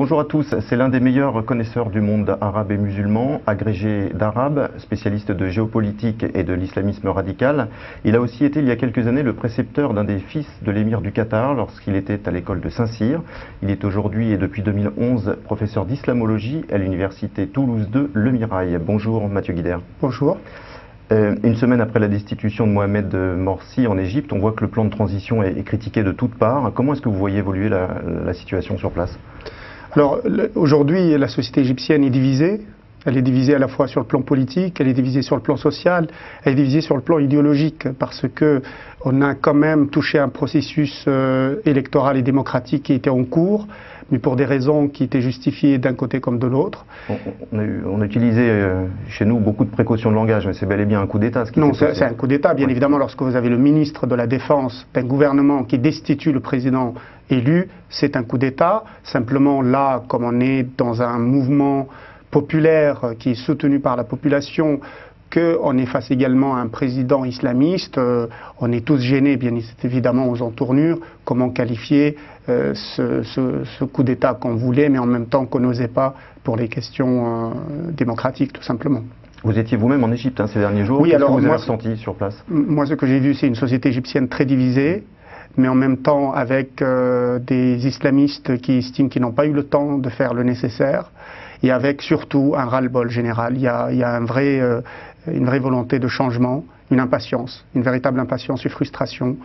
Bonjour à tous, c'est l'un des meilleurs connaisseurs du monde arabe et musulman, agrégé d'arabe, spécialiste de géopolitique et de l'islamisme radical. Il a aussi été il y a quelques années le précepteur d'un des fils de l'émir du Qatar lorsqu'il était à l'école de Saint-Cyr. Il est aujourd'hui et depuis 2011 professeur d'islamologie à l'université Toulouse 2 Le Mirail. Bonjour Mathieu Guider. Bonjour. Une semaine après la destitution de Mohamed Morsi en Égypte, on voit que le plan de transition est critiqué de toutes parts. Comment est-ce que vous voyez évoluer la situation sur place ? Alors aujourd'hui, la société égyptienne est divisée. Elle est divisée à la fois sur le plan politique, elle est divisée sur le plan social, elle est divisée sur le plan idéologique, parce que on a quand même touché un processus électoral et démocratique qui était en cours, mais pour des raisons qui étaient justifiées d'un côté comme de l'autre. On a utilisé chez nous beaucoup de précautions de langage, mais c'est bel et bien un coup d'État. Non, c'est un coup d'État, bien évidemment, lorsque vous avez le ministre de la Défense d'un gouvernement qui destitue le président élu, c'est un coup d'État. Simplement là, comme on est dans un mouvement populaire qui est soutenu par la population, qu'on est face également à un président islamiste, on est tous gênés bien évidemment aux entournures, comment qualifier ce coup d'État qu'on voulait mais en même temps qu'on n'osait pas pour les questions démocratiques tout simplement. Vous étiez vous-même en Égypte ces derniers jours, oui, qu'est-ce alors, que vous avez ressenti sur place? Moi ce que j'ai vu c'est une société égyptienne très divisée, mais en même temps avec des islamistes qui estiment qu'ils n'ont pas eu le temps de faire le nécessaire, et avec surtout un ras-le-bol général. Il y a une vraie volonté de changement, une impatience, une véritable impatience, une frustration,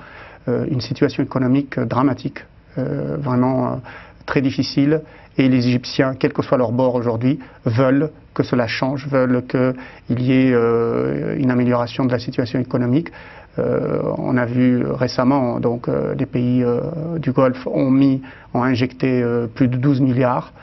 une situation économique dramatique, vraiment très difficile. Et les Égyptiens, quel que soit leur bord aujourd'hui, veulent que cela change, veulent qu'il y ait une amélioration de la situation économique. On a vu récemment, donc les pays du Golfe ont injecté plus de 12 milliards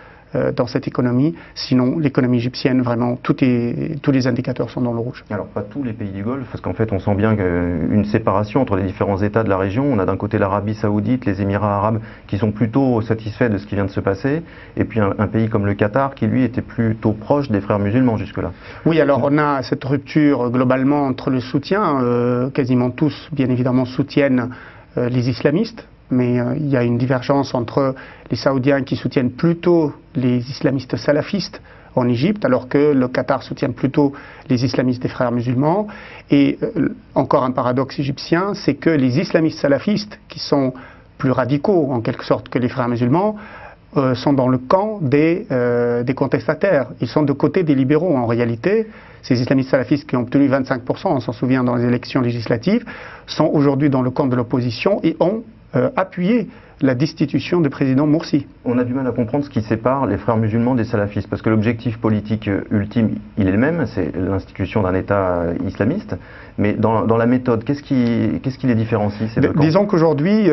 dans cette économie. Sinon, l'économie égyptienne, vraiment, tous les indicateurs sont dans le rouge. Alors, pas tous les pays du Golfe, parce qu'en fait, on sent bien une séparation entre les différents États de la région. On a d'un côté l'Arabie Saoudite, les Émirats Arabes, qui sont plutôt satisfaits de ce qui vient de se passer, et puis un pays comme le Qatar, qui lui était plutôt proche des frères musulmans jusque-là. Oui, alors on a cette rupture globalement entre le soutien, quasiment tous, bien évidemment, soutiennent les islamistes. Mais il y a une divergence entre les Saoudiens qui soutiennent plutôt les islamistes salafistes en Égypte, alors que le Qatar soutient plutôt les islamistes des frères musulmans. Et encore un paradoxe égyptien, c'est que les islamistes salafistes, qui sont plus radicaux en quelque sorte que les frères musulmans, sont dans le camp des contestataires. Ils sont de côté des libéraux en réalité. Ces islamistes salafistes qui ont obtenu 25%, on s'en souvient dans les élections législatives, sont aujourd'hui dans le camp de l'opposition et ont appuyer la destitution du président Morsi. On a du mal à comprendre ce qui sépare les frères musulmans des salafistes, parce que l'objectif politique ultime, il est le même, c'est l'institution d'un État islamiste, mais dans la méthode, qu'est-ce qui les différencie, ces deux camps ? Disons qu'aujourd'hui,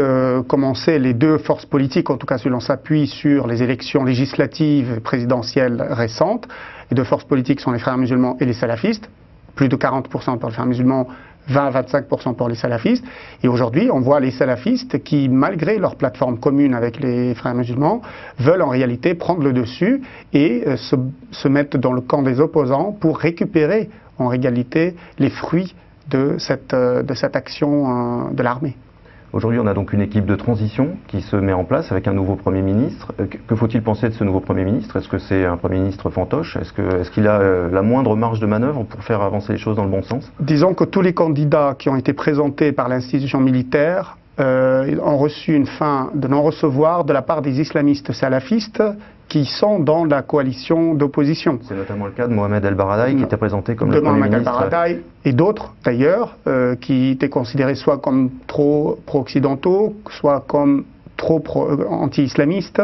comme on sait, les deux forces politiques, en tout cas si l'on s'appuie sur les élections législatives et présidentielles récentes, les deux forces politiques sont les frères musulmans et les salafistes, plus de 40% pour les frères musulmans, 20-25% pour les salafistes. Et aujourd'hui, on voit les salafistes qui, malgré leur plateforme commune avec les frères musulmans, veulent en réalité prendre le dessus et se mettre dans le camp des opposants pour récupérer en réalité les fruits de cette action de l'armée. Aujourd'hui, on a donc une équipe de transition qui se met en place avec un nouveau Premier ministre. Que faut-il penser de ce nouveau Premier ministre? Est-ce que c'est un Premier ministre fantoche? Est-ce qu'il a la moindre marge de manœuvre pour faire avancer les choses dans le bon sens? Disons que tous les candidats qui ont été présentés par l'institution militaire ont reçu une fin de non-recevoir de la part des islamistes salafistes qui sont dans la coalition d'opposition. C'est notamment le cas de Mohamed El Baradei qui était présenté comme le Premier ministre. Mohamed El Baradei et d'autres d'ailleurs qui étaient considérés soit comme trop pro-occidentaux, soit comme trop anti-islamistes.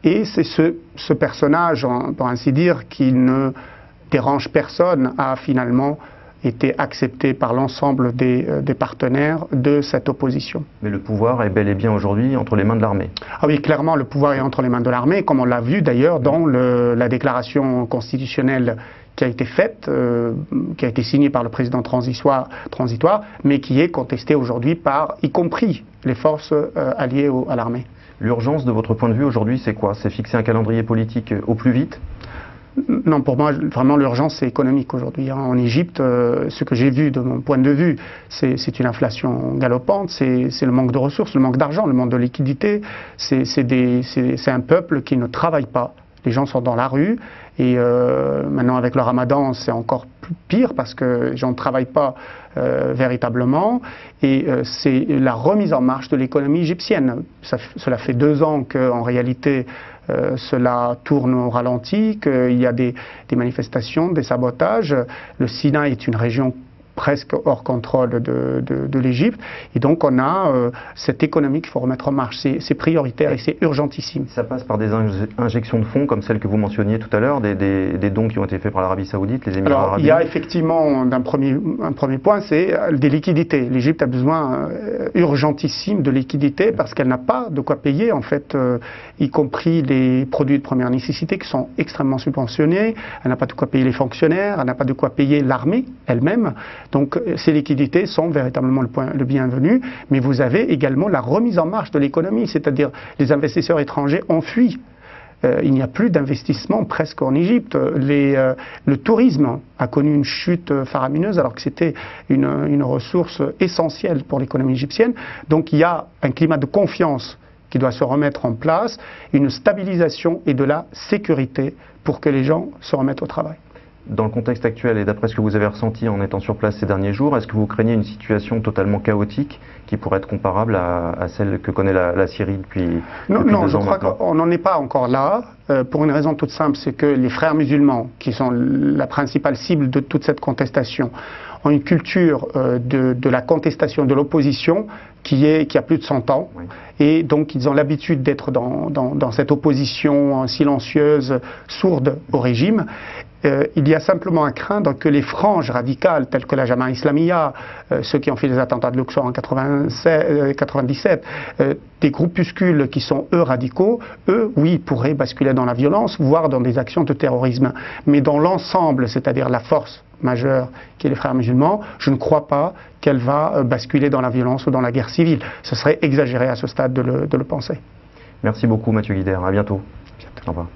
Et c'est ce personnage, pour ainsi dire, qui ne dérange personne, a finalement été accepté par l'ensemble des partenaires de cette opposition. Mais le pouvoir est bel et bien aujourd'hui entre les mains de l'armée. Ah oui, clairement, le pouvoir est entre les mains de l'armée, comme on l'a vu d'ailleurs dans la déclaration constitutionnelle qui a été faite, qui a été signée par le président transitoire, mais qui est contestée aujourd'hui par, y compris, les forces alliées à l'armée. L'urgence, de votre point de vue, aujourd'hui, c'est quoi? C'est fixer un calendrier politique au plus vite? Non, pour moi, vraiment, l'urgence, c'est économique aujourd'hui. En Égypte, ce que j'ai vu de mon point de vue, c'est une inflation galopante, c'est le manque de ressources, le manque d'argent, le manque de liquidité. C'est un peuple qui ne travaille pas. Les gens sont dans la rue et maintenant avec le ramadan c'est encore plus pire parce que les gens ne travaillent pas véritablement et c'est la remise en marche de l'économie égyptienne. Cela fait 2 ans qu'en réalité cela tourne au ralenti, qu'il y a des manifestations, des sabotages. Le Sinaï est une région presque hors contrôle de l'Égypte. Et donc on a cette économie qu'il faut remettre en marche. C'est prioritaire et c'est urgentissime. Ça passe par des injections de fonds comme celles que vous mentionniez tout à l'heure, des dons qui ont été faits par l'Arabie Saoudite, les Émirats arabes. Il y a effectivement un premier point, c'est des liquidités. L'Égypte a besoin urgentissime de liquidités parce qu'elle n'a pas de quoi payer, en fait, y compris les produits de première nécessité qui sont extrêmement subventionnés. Elle n'a pas de quoi payer les fonctionnaires, elle n'a pas de quoi payer l'armée elle-même. Donc ces liquidités sont véritablement le bienvenu, mais vous avez également la remise en marche de l'économie, c'est-à-dire les investisseurs étrangers ont fui. Il n'y a plus d'investissement presque en Égypte. Le tourisme a connu une chute faramineuse alors que c'était une ressource essentielle pour l'économie égyptienne. Donc il y a un climat de confiance qui doit se remettre en place, une stabilisation et de la sécurité pour que les gens se remettent au travail. Dans le contexte actuel et d'après ce que vous avez ressenti en étant sur place ces derniers jours, est-ce que vous craignez une situation totalement chaotique qui pourrait être comparable à celle que connaît la Syrie depuis 2 ans maintenant ? Non, je crois qu'on n'en est pas encore là, pour une raison toute simple, c'est que les frères musulmans, qui sont la principale cible de toute cette contestation, ont une culture de la contestation, de l'opposition qui a plus de 100 ans. Oui. Et donc ils ont l'habitude d'être dans cette opposition silencieuse, sourde au régime. Il y a simplement à craindre que les franges radicales, telles que la Jama'a Islamiyya, ceux qui ont fait les attentats de Luxor en 97, des groupuscules qui sont eux radicaux, eux, oui, pourraient basculer dans la violence, voire dans des actions de terrorisme. Mais dans l'ensemble, c'est-à-dire la force majeure qui est les frères musulmans, je ne crois pas qu'elle va basculer dans la violence ou dans la guerre civile. Ce serait exagéré à ce stade de le penser. Merci beaucoup Mathieu Guidère, à bientôt. Au revoir.